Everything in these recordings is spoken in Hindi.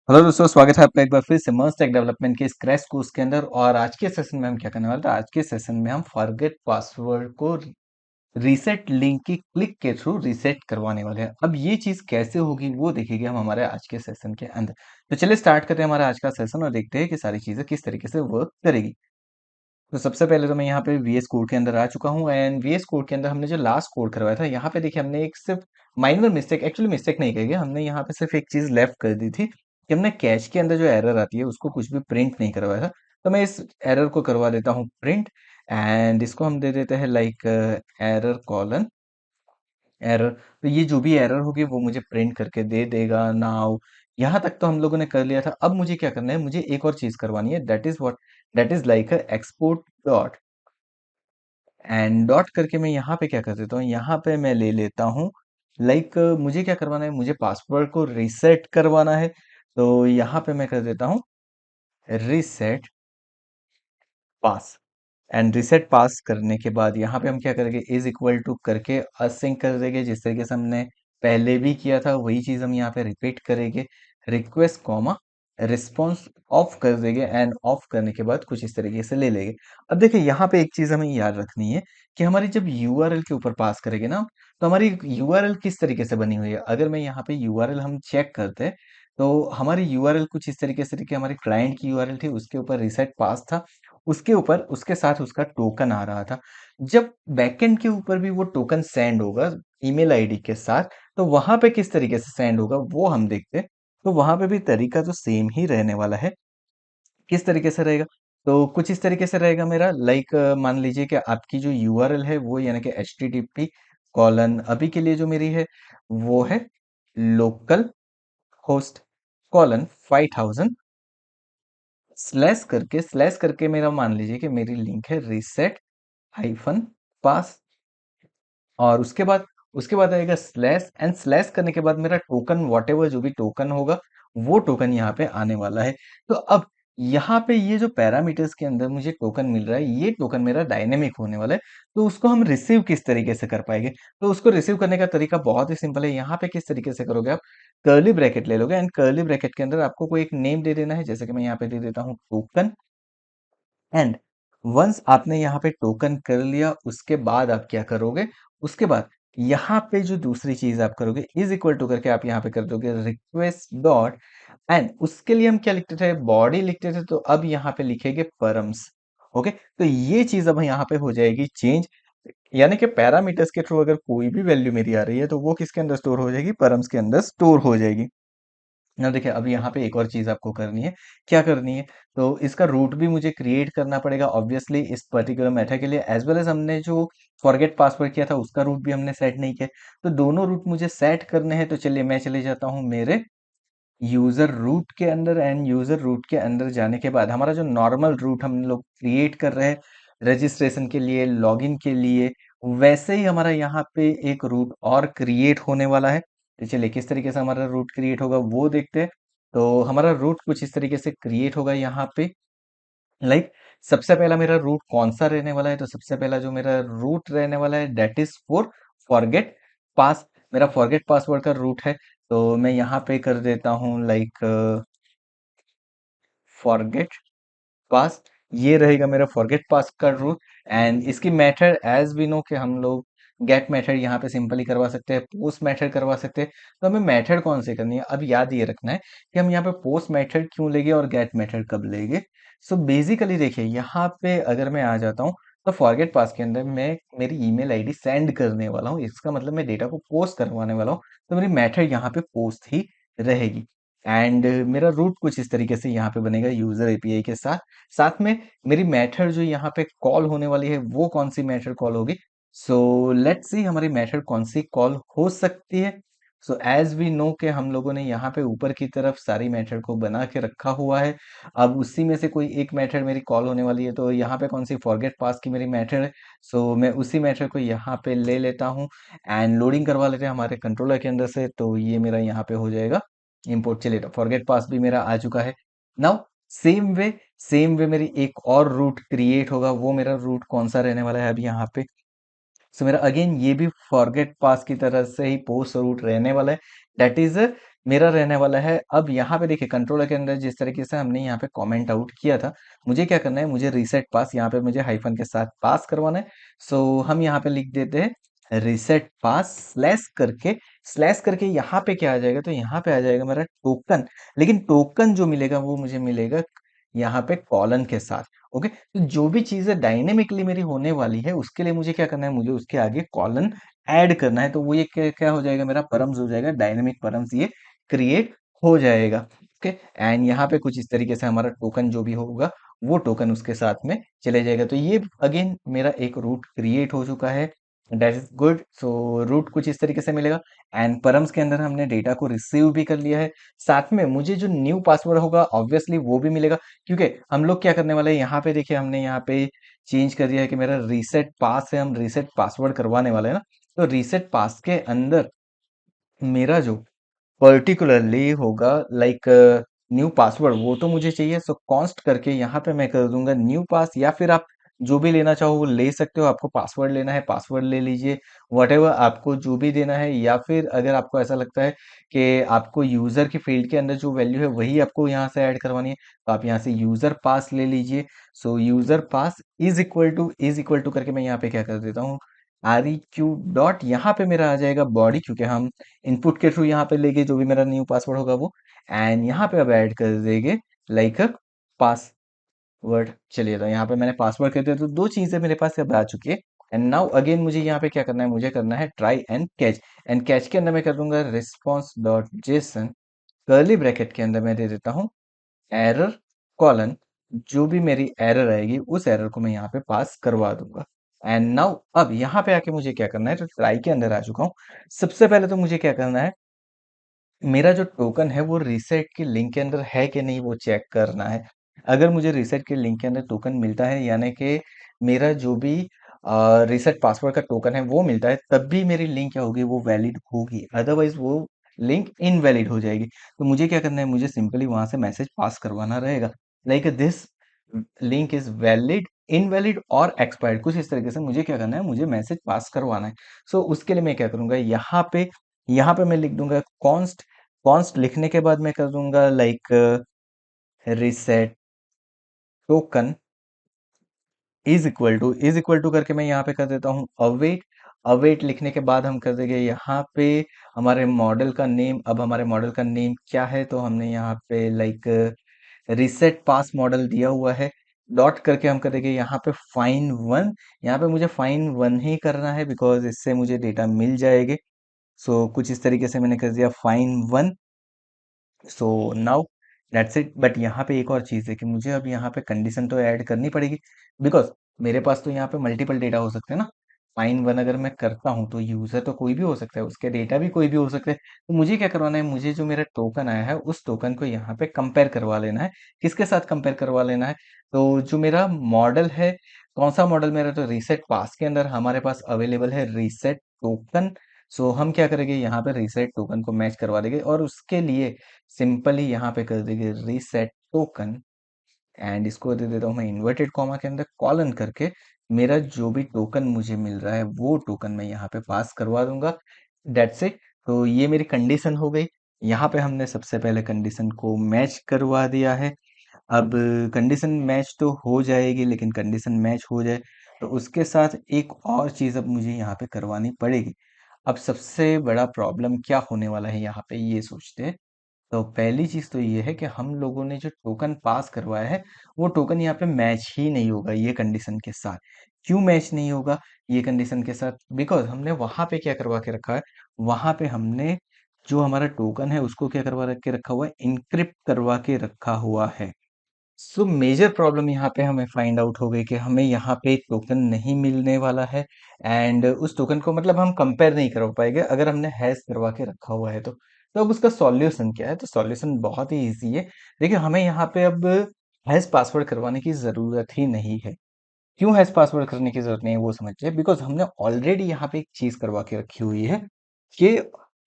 हेलो दोस्तों, स्वागत है आपका एक बार फिर से मस्त टेक डेवलपमेंट के इस क्रैश कोर्स के अंदर। और आज के सेशन में हम क्या करने वाले थे? आज के सेशन में हम फॉरगेट पासवर्ड को रीसेट लिंक की क्लिक के थ्रू रीसेट करवाने वाले हैं। अब ये चीज कैसे होगी वो देखेंगे हम हमारे आज के सेशन के अंदर। तो चलिए स्टार्ट करते हैं हमारा आज का सेशन और देखते हैं कि सारी चीजें किस तरीके से वर्क करेगी। तो सबसे पहले तो मैं यहाँ पे वीएस कोड के अंदर आ चुका हूँ एंड वीएस कोड के अंदर हमने जो लास्ट कोड करवाया था, यहाँ पे देखिए हमने एक सिर्फ माइनर मिस्टेक, एक्चुअली मिस्टेक नहीं कहेंगे, हमने यहाँ पे सिर्फ एक चीज लेफ्ट कर दी थी कि हमने कैश के अंदर जो एरर आती है उसको कुछ भी प्रिंट नहीं करवाया था। तो मैं इस एरर को करवा देता हूँ प्रिंट एंड इसको हम दे देते हैं लाइक एरर कॉलन एरर। तो ये जो भी एरर होगी वो मुझे प्रिंट करके दे देगा। नाउ यहाँ तक तो हम लोगों ने कर लिया था। अब मुझे क्या करना है, मुझे एक और चीज करवानी है, that is what, that is like export dot and dot करके मैं यहाँ पे क्या कर देता हूँ, यहाँ पे मैं ले लेता हूँ लाइक मुझे क्या करवाना है, मुझे पासवर्ड को रीसेट करवाना है। तो यहाँ पे मैं कर देता हूँ रीसेट पास एंड रीसेट पास करने के बाद यहाँ पे हम क्या करेंगे, इज इक्वल टू करके असिंक कर देंगे, जिस तरीके से हमने पहले भी किया था वही चीज हम यहाँ पे रिपीट करेंगे। रिक्वेस्ट कॉमा रिस्पॉन्स ऑफ कर देंगे एंड ऑफ करने के बाद कुछ इस तरीके से ले लेंगे। अब देखिए यहाँ पे एक चीज हमें याद रखनी है कि हमारी जब यूआरएल के ऊपर पास करेंगे ना, तो हमारी यूआरएल किस तरीके से बनी हुई है। अगर मैं यहाँ पे यूआरएल हम चेक करते हैं तो हमारी यूआरएल कुछ इस तरीके से थी कि हमारी क्लाइंट की यूआरएल थी, उसके ऊपर रीसेट पास था, उसके ऊपर उसके साथ उसका टोकन आ रहा था। जब बैकएंड के ऊपर भी वो टोकन सेंड होगा ईमेल आईडी के साथ, तो वहां पे किस तरीके से सेंड होगा वो हम देखते हैं। तो वहां पे भी तरीका तो सेम ही रहने वाला है। किस तरीके से रहेगा, तो कुछ इस तरीके से रहेगा मेरा लाइक मान लीजिए कि आपकी जो यूआरएल है वो यानी कि http कॉलन अभी के लिए जो मेरी है वो है लोकल होस्ट कॉलन 5000 स्लैश करके मेरा मान लीजिए कि मेरी लिंक है रीसेट हाइफन पास। और उसके बाद आएगा स्लैश एंड स्लैश करने के बाद मेरा टोकन वॉट एवर जो भी टोकन होगा वो टोकन यहाँ पे आने वाला है। तो अब यहाँ पे ये जो पैरामीटर्स के अंदर मुझे टोकन मिल रहा है, ये टोकन मेरा डायनेमिक होने वाला है। तो उसको हम रिसीव किस तरीके से कर पाएंगे, तो उसको रिसीव करने का तरीका बहुत ही सिंपल है। यहाँ पे किस तरीके से करोगे, आप कर्ली ब्रैकेट ले लोगे एंड कर्ली ब्रैकेट के अंदर आपको कोई एक नेम दे देना है, जैसे कि मैं यहाँ पे दे देता हूँ टोकन। एंड वंस आपने यहाँ पे टोकन कर लिया, उसके बाद आप क्या करोगे, उसके बाद यहाँ पे जो दूसरी चीज आप करोगे इज इक्वल टू करके आप यहाँ पे कर दोगे रिक्वेस्ट डॉट एंड उसके लिए हम क्या लिखते थे, बॉडी लिखते थे, तो अब यहाँ पे लिखेंगे परम्स। ओके, तो ये चीज अब यहाँ पे हो जाएगी चेंज, यानी कि पैरामीटर्स के थ्रू अगर कोई भी वैल्यू मेरी आ रही है तो वो किसके अंदर स्टोर हो जाएगी, परम्स के अंदर स्टोर हो जाएगी। अब देखिए, अब यहाँ पे एक और चीज आपको करनी है। क्या करनी है, तो इसका रूट भी मुझे क्रिएट करना पड़ेगा ऑब्वियसली इस पर्टिकुलर मेथड के लिए, एज वेल एज हमने जो फॉरगेट पासवर्ड किया था उसका रूट भी हमने सेट नहीं किया। तो दोनों रूट मुझे सेट करने हैं। तो चलिए मैं चले जाता हूँ मेरे यूजर रूट के अंदर एंड यूजर रूट के अंदर जाने के बाद हमारा जो नॉर्मल रूट हम लोग क्रिएट कर रहे हैं रजिस्ट्रेशन के लिए, लॉगिन के लिए, वैसे ही हमारा यहाँ पे एक रूट और क्रिएट होने वाला है। तो चलिए किस तरीके से हमारा रूट क्रिएट होगा वो देखते हैं। तो हमारा रूट कुछ इस तरीके से क्रिएट होगा यहाँ पे लाइक सबसे पहला मेरा रूट कौन सा रहने वाला है, तो सबसे पहला जो मेरा रूट रहने वाला है दैट इज फॉर फॉरगेट पास, मेरा फॉरगेट पासवर्ड का रूट है। तो मैं यहाँ पे कर देता हूँ लाइक फॉरगेट पास, ये रहेगा मेरा फॉरगेट पास का रूट। एंड इसकी मेथड एज वी नो कि हम लोग गेट मेथड यहाँ पे सिंपली करवा सकते हैं, पोस्ट मेथड करवा सकते हैं। तो हमें मेथड कौन सी करनी है, अब याद ये रखना है कि हम यहाँ पे पोस्ट मेथड क्यों लेंगे और गेट मेथड कब लेंगे। सो बेसिकली देखिए यहाँ पे अगर मैं आ जाता हूँ तो फॉरगेट पास के अंदर मैं मेरी ईमेल आईडी सेंड करने वाला हूँ, इसका मतलब मैं डेटा को पोस्ट करवाने वाला हूँ। तो मेरी मेथड यहाँ पे पोस्ट ही रहेगी एंड मेरा रूट कुछ इस तरीके से यहाँ पे बनेगा यूजर एपीआई के साथ। साथ में मेरी मेथड जो यहाँ पे कॉल होने वाली है वो कौन सी मेथड कॉल होगी, सो लेट्स सी हमारी मेथड कौन सी कॉल हो सकती है। सो एज वी नो के हम लोगों ने यहाँ पे ऊपर की तरफ सारी मेथड को बना के रखा हुआ है। अब उसी में से कोई एक मेथड मेरी कॉल होने वाली है, तो यहाँ पे कौन सी फॉरगेट पास की मेरी मेथड है। सो मैं उसी मेथड को यहाँ पे ले लेता हूँ एंड लोडिंग करवा लेते हैं हमारे कंट्रोलर के अंदर से। तो ये मेरा यहाँ पे हो जाएगा इंपोर्ट। चलिए फॉरगेट पास भी मेरा आ चुका है। नाउ सेम वे मेरी एक और रूट क्रिएट होगा, वो मेरा रूट कौन सा रहने वाला है अभी यहाँ पे। सो मेरा अगेन ये भी फॉरगेट पास की तरह से ही पोस्ट रूट रहने वाला है, दैट इज मेरा रहने वाला है। अब यहाँ पे देखिए कंट्रोलर के अंदर जिस तरीके से हमने यहाँ पे कमेंट आउट किया था, मुझे क्या करना है, मुझे रीसेट पास यहाँ पे मुझे हाइफन के साथ पास करवाना है। सो हम यहाँ पे लिख देते हैं रीसेट पास स्लैश करके यहाँ पे क्या आ जाएगा, तो यहाँ पे आ जाएगा मेरा टोकन। लेकिन टोकन जो मिलेगा वो मुझे मिलेगा यहाँ पे कॉलन के साथ। ओके, तो जो भी चीजें डायनेमिकली मेरी होने वाली है उसके लिए मुझे क्या करना है, मुझे उसके आगे कॉलन ऐड करना है। तो वो ये क्या क्या हो जाएगा, मेरा परम्स हो जाएगा, डायनेमिक परम्स ये क्रिएट हो जाएगा। ओके, एंड यहाँ पे कुछ इस तरीके से हमारा टोकन जो भी होगा वो टोकन उसके साथ में चले जाएगा। तो ये अगेन मेरा एक रूट क्रिएट हो चुका है। That is good. So route कुछ इस तरीके से मिलेगा एंड परम्स के अंदर हमने डेटा को रिसीव भी कर लिया है। साथ में मुझे जो न्यू पासवर्ड होगा ऑब्वियसली वो भी मिलेगा, क्योंकि हम लोग क्या करने वाले हैं, यहाँ पे देखिए हमने यहाँ पे चेंज कर दिया है कि मेरा रीसेट पास है, हम रीसेट पासवर्ड करवाने वाले हैं ना। तो रीसेट पास के अंदर मेरा जो पर्टिकुलरली होगा लाइक न्यू पासवर्ड वो तो मुझे चाहिए। सो कॉन्स्ट करके यहाँ पे मैं कर दूंगा न्यू पास, या फिर आप जो भी लेना चाहो वो ले सकते हो। आपको पासवर्ड लेना है पासवर्ड ले लीजिए, वटेवर आपको जो भी देना है। या फिर अगर आपको ऐसा लगता है कि आपको यूजर की फील्ड के अंदर जो वैल्यू है वही आपको यहाँ से ऐड करवानी है, तो आप यहाँ से यूजर पास ले लीजिए। So user pass is equal to करके मैं यहाँ पे क्या कर देता हूँ, आर ई क्यू डॉट, यहाँ पे मेरा आ जाएगा बॉडी, क्योंकि हम इनपुट के थ्रू यहाँ पे लेके जो भी मेरा न्यू पासवर्ड होगा वो, एंड यहाँ पे अब ऐड कर देंगे लाइक पासवर्ड। चलिए, तो यहाँ पे मैंने पासवर्ड कर दिया, तो दो चीजें मेरे पास अब आ चुकी है। एंड नाउ अगेन मुझे यहाँ पे क्या करना है, मुझे करना है ट्राई एंड कैच के अंदर मैं कर दूंगा response dot JSON, curly bracket के अंदर मैं दे देता हूँ एरर कॉलन। जो भी मेरी एरर आएगी उस एरर को मैं यहाँ पे पास करवा दूंगा। एंड नाउ अब यहाँ पे आके मुझे क्या करना है, तो ट्राई के अंदर आ चुका हूँ। सबसे पहले तो मुझे क्या करना है, मेरा जो टोकन है वो रीसेट के लिंक के अंदर है कि नहीं वो चेक करना है। अगर मुझे रीसेट के लिंक के अंदर टोकन मिलता है, यानी कि मेरा जो भी रीसेट पासवर्ड का टोकन है वो मिलता है, तब भी मेरी लिंक क्या होगी, वो वैलिड होगी। अदरवाइज वो लिंक इनवैलिड हो जाएगी। तो मुझे क्या करना है, मुझे सिंपली वहां से मैसेज पास करवाना रहेगा like this link is valid, invalid और एक्सपायर्ड, कुछ इस तरीके से मुझे क्या करना है, मुझे मैसेज पास करवाना है। सो उसके लिए मैं क्या करूंगा, यहाँ पे मैं लिख दूंगा कॉन्स्ट। कॉन्स्ट लिखने के बाद मैं कर दूंगा like reset token is equal to करके मैं यहाँ पे कर देता हूँ अवेट। अवेट लिखने के बाद हम कर देंगे यहाँ पे हमारे मॉडल का नेम। अब हमारे मॉडल का नेम क्या है, तो हमने यहाँ पे लाइक रिसेट पास मॉडल दिया हुआ है। डॉट करके हम करेंगे यहाँ पे फाइन वन। यहाँ पे मुझे फाइन वन ही करना है बिकॉज इससे मुझे डेटा मिल जाएगी। सो कुछ इस तरीके से मैंने कर दिया fine one. So now that's it. But यहाँ पे एक और चीज़ है कि मुझे अब यहाँ पे कंडीशन तो ऐड करनी पड़ेगी, बिकॉज मेरे पास तो यहाँ पे मल्टीपल डेटा हो सकते हैं ना। फाइन वन अगर मैं करता हूँ तो यूजर तो कोई भी हो सकता है, उसके डेटा भी कोई भी हो सकते हैं। तो मुझे क्या करवाना है, मुझे जो मेरा टोकन आया है उस टोकन को यहाँ पे कंपेयर करवा लेना है। किसके साथ कंपेयर करवा लेना है, तो जो मेरा मॉडल है, कौन सा मॉडल मेरा, तो रीसेट पास के अंदर हमारे पास अवेलेबल है रीसेट टोकन। सो हम क्या करेंगे, यहाँ पे रीसेट टोकन को मैच करवा देंगे और उसके लिए सिंपली यहाँ पे कर देंगे रीसेट टोकन, एंड इसको दे देता हूँ मैं इन्वर्टेड कॉमा के अंदर कॉलन करके। मेरा जो भी टोकन मुझे मिल रहा है वो टोकन मैं यहाँ पे पास करवा दूंगा। That's it. तो ये मेरी कंडीशन हो गई। यहाँ पे हमने सबसे पहले कंडीशन को मैच करवा दिया है। अब कंडीशन मैच तो हो जाएगी, लेकिन कंडीशन मैच हो जाए तो उसके साथ एक और चीज़ अब मुझे यहाँ पे करवानी पड़ेगी। अब सबसे बड़ा प्रॉब्लम क्या होने वाला है यहाँ पे, ये सोचते हैं। तो पहली चीज तो ये है कि हम लोगों ने जो टोकन पास करवाया है वो टोकन यहाँ पे मैच ही नहीं होगा ये कंडीशन के साथ। क्यों मैच नहीं होगा ये कंडीशन के साथ, बिकॉज हमने वहां पे क्या करवा के रखा है, वहां पे हमने जो हमारा टोकन है उसको क्या करवा के रखा हुआ है, इनक्रिप्ट करवा के रखा हुआ है। सो मेजर प्रॉब्लम यहाँ पे हमें फाइंड आउट हो गई कि हमें यहाँ पे टोकन नहीं मिलने वाला है। एंड उस टोकन को मतलब हम कंपेयर नहीं कर पाएंगे अगर हमने हैश करवा के रखा हुआ है तो अब उसका सॉल्यूशन क्या है, तो सॉल्यूशन बहुत ही इजी है। देखिए हमें यहाँ पे अब हैश पासवर्ड करवाने की ज़रूरत ही नहीं है। क्यों हैश पासवर्ड करने की ज़रूरत नहीं है वो समझिए, बिकॉज़ हमने ऑलरेडी यहाँ पे एक चीज़ करवा के रखी हुई है कि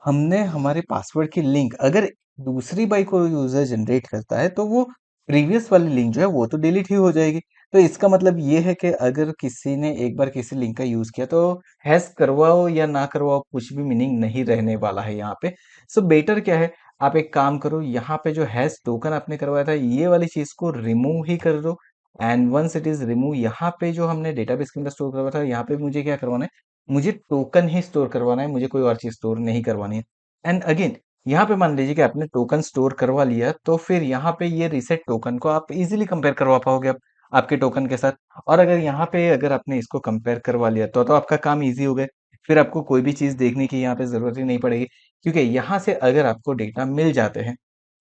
हमने हमारे पासवर्ड की लिंक अगर दूसरी बाई कोई यूज़र जनरेट करता है, तो वो प्रीवियस वाली लिंक जो है वो तो डिलीट ही हो जाएगी। तो इसका मतलब ये है कि अगर किसी ने एक बार किसी लिंक का यूज़ किया तो हैश करवाओ या ना करवाओ कुछ भी मीनिंग नहीं रहने वाला है यहाँ पे। सो बेटर क्या है, आप एक काम करो, यहाँ पे जो हैश टोकन आपने करवाया था ये वाली चीज को रिमूव ही कर दो। And once it is remove, यहाँ पे जो हमने डेटाबेस के अंदर स्टोर करवाया था यहाँ पे मुझे क्या करवाना है, मुझे टोकन ही स्टोर करवाना है, मुझे कोई और चीज स्टोर नहीं करवानी है। एंड अगेन यहाँ पे मान लीजिए कि आपने टोकन स्टोर करवा लिया, तो फिर यहाँ पे ये रीसेट टोकन को आप इजीली कंपेयर करवा पाओगे आप आपके टोकन के साथ। और अगर यहाँ पे अगर आपने इसको कंपेयर करवा लिया तो आपका काम इजी हो गया। फिर आपको कोई भी चीज देखने की यहाँ पे जरूरत ही नहीं पड़ेगी, क्योंकि यहाँ से अगर आपको डेटा मिल जाते हैं,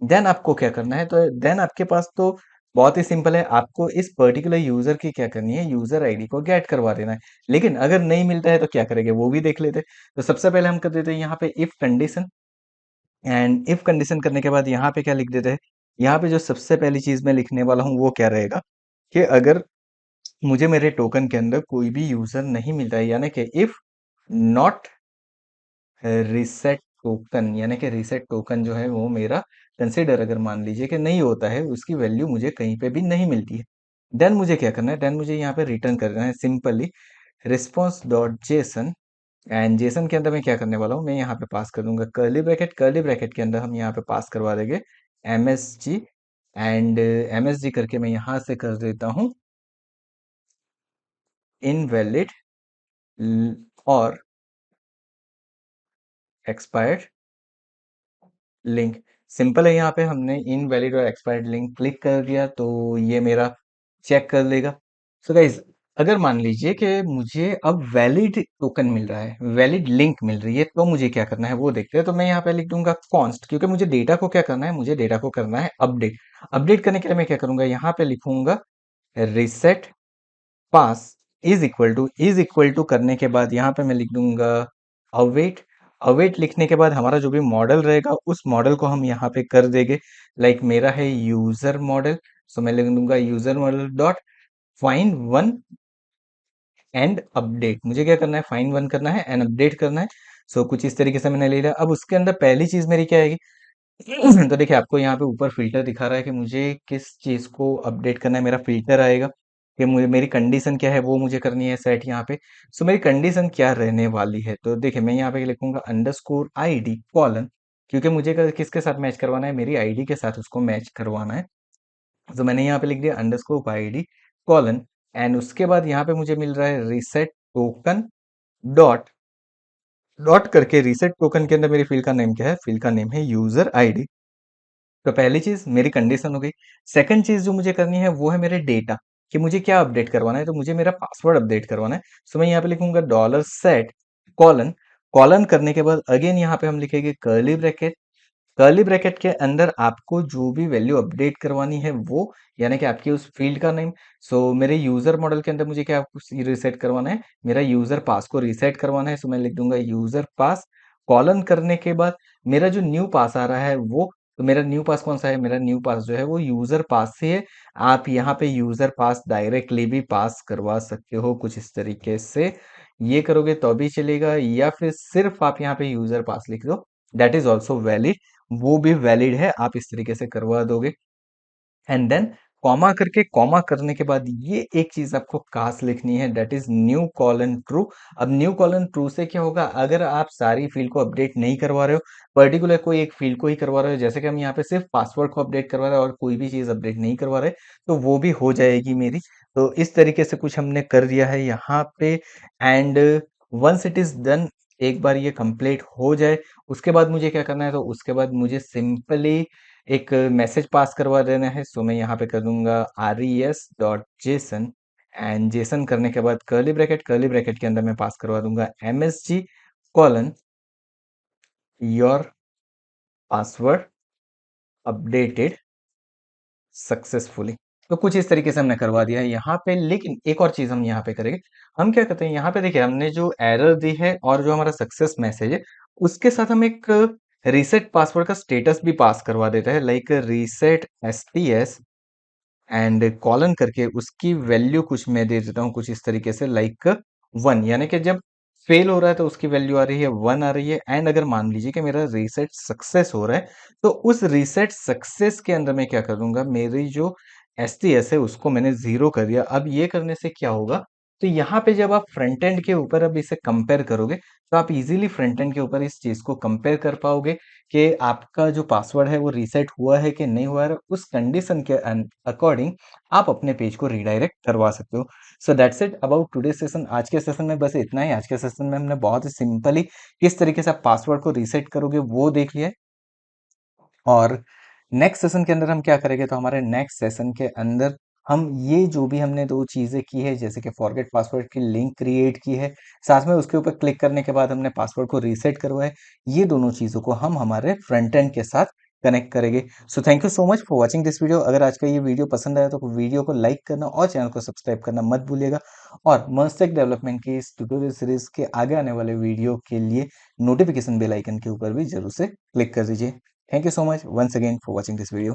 देन आपको क्या करना है, तो देन आपके पास तो बहुत ही सिंपल है, आपको इस पर्टिकुलर यूजर की क्या करनी है, यूजर आईडी को गेट करवा देना है। लेकिन अगर नहीं मिलता है तो क्या करेंगे वो भी देख लेते हैं। तो सबसे पहले हम कर देते हैं यहाँ पे if condition. And if condition करने के बाद यहाँ पे क्या लिख देते हैं, यहाँ पे जो सबसे पहली चीज मैं लिखने वाला हूँ वो क्या रहेगा, कि अगर मुझे मेरे टोकन के अंदर कोई भी यूजर नहीं मिलता है, यानी कि इफ नॉट रीसेट टोकन, यानी कि रीसेट टोकन जो है वो मेरा कंसिडर अगर मान लीजिए कि नहीं होता है, उसकी वैल्यू मुझे कहीं पे भी नहीं मिलती है, देन मुझे क्या करना है, देन मुझे यहाँ पे रिटर्न करना है simply response dot JSON. And Jason के अंदर मैं क्या करने वाला हूँ, मैं यहाँ पे पास कर दूंगा कर्ली ब्रैकेट, कर्ली ब्रैकेट के अंदर हम यहाँ पे पास करवा देंगे MSG। एंड MSG करके मैं यहाँ से कर देता हूँ इनवैलिड और एक्सपायर्ड लिंक। सिंपल है, यहाँ पे हमने इनवैलिड और एक्सपायर्ड लिंक क्लिक कर दिया तो ये मेरा चेक कर लेगा। सो गाइज, अगर मान लीजिए कि मुझे अब वैलिड टोकन मिल रहा है, वैलिड लिंक मिल रही है, तो मुझे क्या करना है वो देखते हैं। तो मैं यहाँ पे लिख दूंगा कॉन्स्ट, क्योंकि मुझे डेटा को क्या करना है, मुझे डेटा को करना है अपडेट। अपडेट करने के लिए मैं क्या करूंगा, यहाँ पे लिखूंगा reset pass is equal to करने के बाद यहाँ पे मैं लिख दूंगा अवेट। अवेट लिखने के बाद हमारा जो भी मॉडल रहेगा उस मॉडल को हम यहाँ पे कर देंगे, लाइक मेरा है यूजर मॉडल। सो मैं लिख दूंगा user model dot find one and update. मुझे क्या करना है, फाइंड वन करना है एंड अपडेट करना है। सो कुछ इस तरीके से मैंने ले लिया। अब उसके अंदर पहली चीज मेरी क्या आएगी, तो देखिए आपको यहाँ पे ऊपर फिल्टर दिखा रहा है कि मुझे किस चीज को अपडेट करना है। मेरा फिल्टर आएगा कि मुझे मेरी कंडीशन क्या है वो मुझे करनी है सेट यहाँ पे। सो मेरी कंडीशन क्या रहने वाली है, तो देखिए मैं यहाँ पे लिखूंगा अंडरस्कोर ID कॉलन, क्योंकि मुझे किसके साथ मैच करवाना है, मेरी आईडी के साथ उसको मैच करवाना है। तो मैंने यहाँ पे लिख दिया अंडरस्कोर ID कॉलन। एंड उसके बाद यहाँ पे मुझे मिल रहा है रिसेट टोकन डॉट डॉट करके। रिसेट टोकन के अंदर मेरी फील्ड का नेम क्या है, फील्ड का नेम है यूजर आईडी। तो पहली चीज मेरी कंडीशन हो गई। सेकंड चीज जो मुझे करनी है वो है मेरे डेटा, कि मुझे क्या अपडेट करवाना है, तो मुझे मेरा पासवर्ड अपडेट करवाना है। सो मैं यहाँ पे लिखूंगा डॉलर सेट कॉलन। कॉलन करने के बाद अगेन यहाँ पे हम लिखेंगे कर्ली ब्रैकेट। कर्ली ब्रैकेट के अंदर आपको जो भी वैल्यू अपडेट करवानी है वो, यानी कि आपकी उस फील्ड का नेम। सो मेरे यूजर मॉडल के अंदर मुझे क्या रिसेट करवाना है, मेरा यूजर पास को रिसेट करवाना है। सो मैं लिख दूंगा यूजर पास। कॉलन करने के बाद मेरा जो न्यू पास आ रहा है वो, तो मेरा न्यू पास कौन सा है, मेरा न्यू पास जो है वो यूजर पास से है। आप यहाँ पे यूजर पास डायरेक्टली भी पास करवा सकते हो कुछ इस तरीके से। ये करोगे तो भी चलेगा, या फिर सिर्फ आप यहाँ पे यूजर पास लिख दो, दैट इज ऑल्सो वैलिड, वो भी वैलिड है, आप इस तरीके से करवा दोगे। एंड देन कॉमा करके, कॉमा करने के बाद ये एक चीज आपको खास लिखनी है, that is new colon true. अब न्यू कॉलन ट्रू से क्या होगा, अगर आप सारी फील्ड को अपडेट नहीं करवा रहे हो, पर्टिकुलर कोई एक फील्ड को ही करवा रहे हो, जैसे कि हम यहाँ पे सिर्फ पासवर्ड को अपडेट करवा रहे हैं और कोई भी चीज अपडेट नहीं करवा रहे, तो वो भी हो जाएगी मेरी। तो इस तरीके से कुछ हमने कर दिया है यहाँ पे। And once it is done, एक बार ये कंप्लीट हो जाए, उसके बाद मुझे क्या करना है, तो उसके बाद मुझे सिंपली एक मैसेज पास करवा देना है। सो मैं यहाँ पे कर दूंगा res.json। एंड जेसन करने के बाद कर्ली ब्रैकेट, कर्ली ब्रैकेट के अंदर मैं पास करवा दूंगा MSG colon your password updated successfully. तो कुछ इस तरीके से हमने करवा दिया है यहाँ पे। लेकिन एक और चीज हम यहाँ पे करेंगे, हम क्या करते हैं यहाँ पे, देखिए हमने जो एरर दी है और जो हमारा सक्सेस मैसेज है उसके साथ हम एक रीसेट पासवर्ड का स्टेटस भी पास करवा देता है, like reset STS and colon करके उसकी वैल्यू कुछ मैं दे देता हूँ कुछ इस तरीके से, लाइक 1, यानी कि जब फेल हो रहा है तो उसकी वैल्यू आ रही है 1 आ रही है। एंड अगर मान लीजिए कि मेरा रीसेट सक्सेस हो रहा है, तो उस रीसेट सक्सेस के अंदर मैं क्या करूंगा, मेरी जो STS है उसको मैंने जीरो कर दिया। अब ये करने से क्या होगा, तो यहाँ पे जब आप फ्रंट एंड के ऊपर अब इसे कंपेयर करोगे, तो आप इजीली फ्रंट एंड के ऊपर इस चीज़ को कंपेयर कर पाओगे कि आपका जो पासवर्ड है वो रीसेट हुआ है कि नहीं हुआ है। उस कंडीशन के अकॉर्डिंग आप अपने पेज को रीडायरेक्ट करवा सकते हो। So that's it about today session. आज के सेशन में बस इतना ही। आज के सेशन में हमने बहुत ही सिंपली किस तरीके से आप पासवर्ड को रीसेट करोगे वो देख लिया है। और नेक्स्ट सेशन के अंदर हम क्या करेंगे, तो हमारे नेक्स्ट सेशन के अंदर हम ये जो भी हमने दो चीज़ें की है, जैसे कि फॉरगेट पासवर्ड की लिंक क्रिएट की है, साथ में उसके ऊपर क्लिक करने के बाद हमने पासवर्ड को रीसेट करवाया है, ये दोनों चीज़ों को हम हमारे फ्रंट एंड के साथ कनेक्ट करेंगे। So thank you so much for watching this video. अगर आज का ये वीडियो पसंद आया तो वीडियो को लाइक करना और चैनल को सब्सक्राइब करना मत भूलिएगा। और मस्टेक डेवलपमेंट की इस ट्यूटोरियल सीरीज के आगे आने वाले वीडियो के लिए नोटिफिकेशन बेल आइकन के ऊपर भी जरूर से क्लिक कर दीजिए। Thank you so much once again for watching this video.